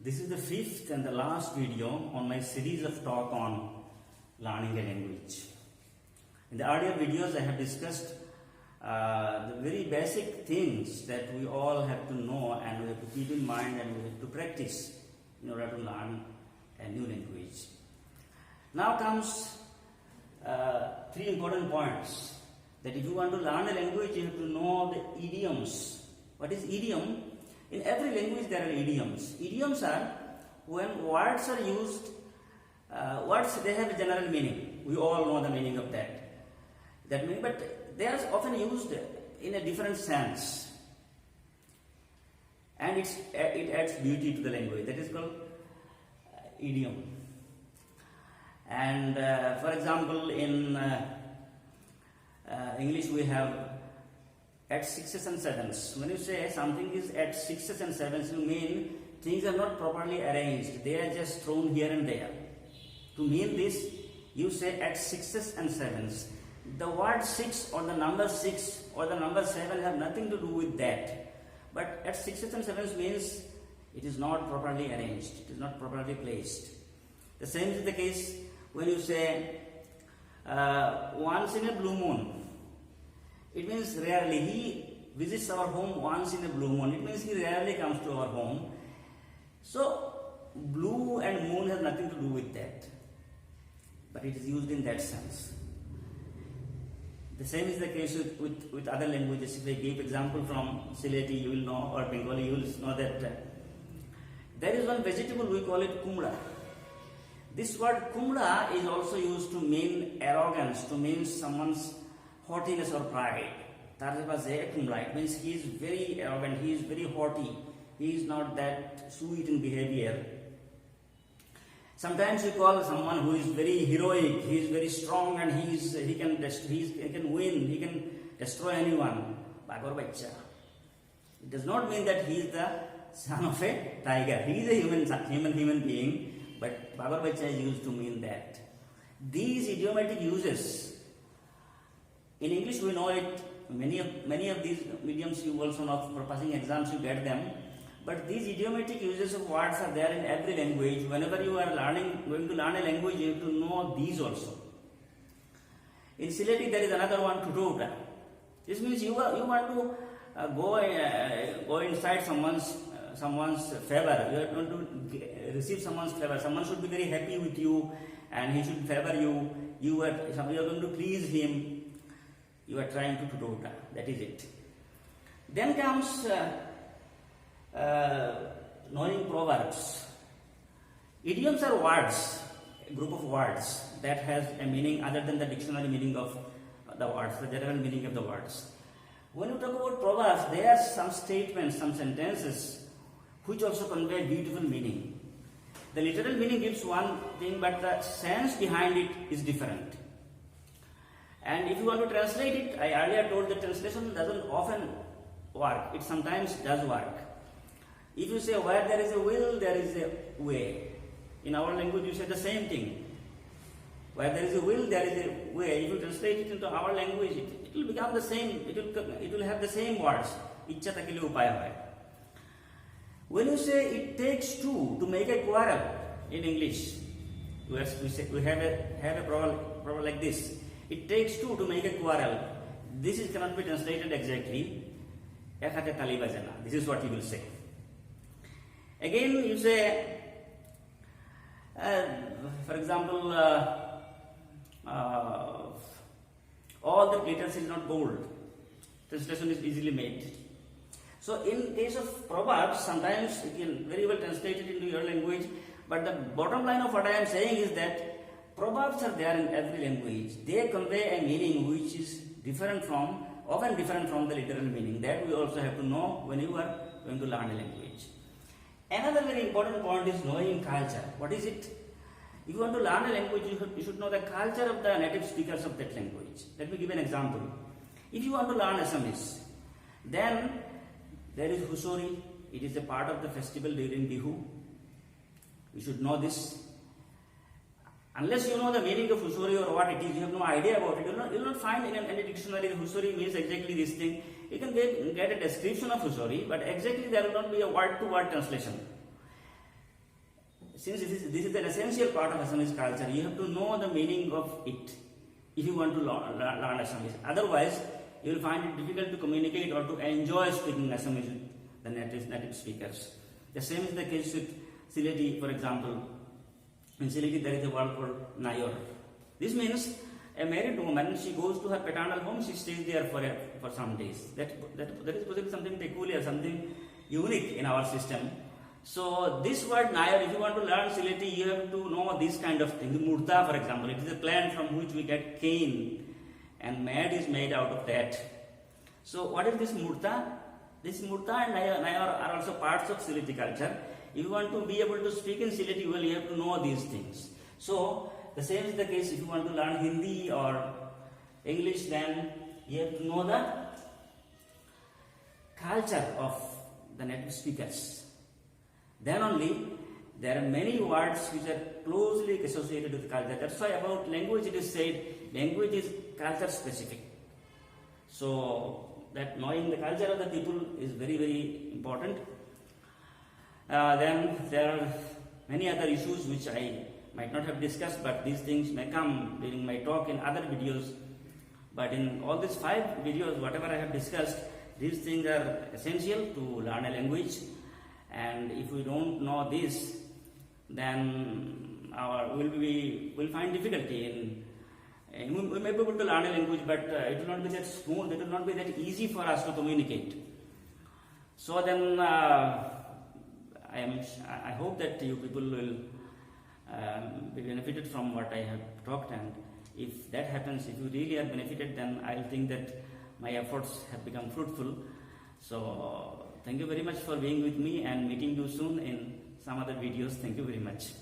This is the fifth and the last video on my series of talk on learning a language. In the earlier videos I have discussed the very basic things that we all have to know and we have to keep in mind and we have to practice in order to learn a new language. Now comes three important points, that if you want to learn a language you have to know the idioms. What is idiom? In every language there are idioms. Idioms are when words are used, words they have a general meaning. We all know the meaning of that meaning, but they are often used in a different sense. And it adds beauty to the language. That is called idiom. And for example, in English we have at sixes and sevens. When you say something is at sixes and sevens, you mean things are not properly arranged. They are just thrown here and there. To mean this, you say at sixes and sevens. The word six or the number 6 or the number 7 have nothing to do with that. But at sixes and sevens means it is not properly arranged. It is not properly placed. The same is the case when you say once in a blue moon. It means rarely. He visits our home once in a blue moon. It means he rarely comes to our home. So, blue and moon has nothing to do with that. But it is used in that sense. The same is the case with other languages. If I give example from Sileti, you will know, or Bengali, you will know that there is one vegetable, we call it kumra. This word kumra is also used to mean arrogance, to mean someone's haughtiness or pride. It means he is very arrogant, he is very haughty, he is not that sweet in behavior. Sometimes you call someone who is very heroic, he is very strong and he can win, he can destroy anyone. Bagor Bacha. It does not mean that he is the son of a tiger. He is a human being, but Bagor Bacha is used to mean that. These idiomatic uses, in English we know it, many of these idioms you also know, for passing exams you get them. But these idiomatic uses of words are there in every language. Whenever you are going to learn a language, you have to know these also. In Sileti there is another one, tutota. This means you want to go inside someone's favor. You are going to receive someone's favor. Someone should be very happy with you and he should favor you. You are going to please him. You are trying to tutota. That is it. Then comes knowing proverbs. Idioms are words, a group of words that has a meaning other than the dictionary meaning of the words, the general meaning of the words. When you talk about proverbs, there are some statements, some sentences which also convey beautiful meaning. The literal meaning gives one thing, but the sense behind it is different. And if you want to translate it, I earlier told that translation doesn't often work. It sometimes does work. If you say where there is a will, there is a way. In our language you say the same thing. Where there is a will, there is a way. If you translate it into our language, it will become the same. It will have the same words. Ichcha takile upaya hoy. When you say it takes two to make a quarrel in English, we have a proverb like this. It takes two to make a quarrel. This cannot be translated exactly. This is what you will say. Again, you say, for example, all that glitters is not gold. Translation is easily made. So, in case of proverbs, sometimes you can very well translate it into your language. But the bottom line of what I am saying is that proverbs are there in every language. They convey a meaning which is often different from the literal meaning. That we also have to know when you are going to learn a language. Another very important point is knowing culture. What is it? If you want to learn a language, you should know the culture of the native speakers of that language. Let me give an example. If you want to learn Assamese, then there is Husori. It is a part of the festival during Bihu. You should know this. Unless you know the meaning of Husori or what it is, you have no idea about it. You will not find in any dictionary that Husori means exactly this thing. You can get a description of Husori, but exactly there will not be a word-to-word translation. since this is an essential part of Assamese culture, you have to know the meaning of it if you want to learn Assamese. Otherwise, you will find it difficult to communicate or to enjoy speaking Assamese with the native speakers. The same is the case with Sylheti, for example. In Sylheti, there is a word called Nayor. This means a married woman, she goes to her paternal home, she stays there for some days. That is possibly something peculiar, something unique in our system. So this word Nayor, if you want to learn Sylheti, you have to know this kind of thing. Murta, for example, it is a plant from which we get cane, and mad is made out of that. So what is this Murta? This Murta and Nayor are also parts of Sylheti culture. If you want to be able to speak in Sylheti well, you have to know these things. So the same is the case if you want to learn Hindi or English, then you have to know the culture of the native speakers. Then only there are many words which are closely associated with culture. That's why about language it is said, language is culture specific. So that knowing the culture of the people is very, very important. Then there are many other issues which I might not have discussed, but these things may come during my talk in other videos. But in all these 5 videos, whatever I have discussed, these things are essential to learn a language. And if we don't know this, then we'll find difficulty in we may be able to learn a language, but it will not be that smooth, it will not be that easy for us to communicate. So then I hope that you people will be benefited from what I have talked, and if that happens, if you really are benefited, then I will think that my efforts have become fruitful. So thank you very much for being with me, and meeting you soon in some other videos. Thank you very much.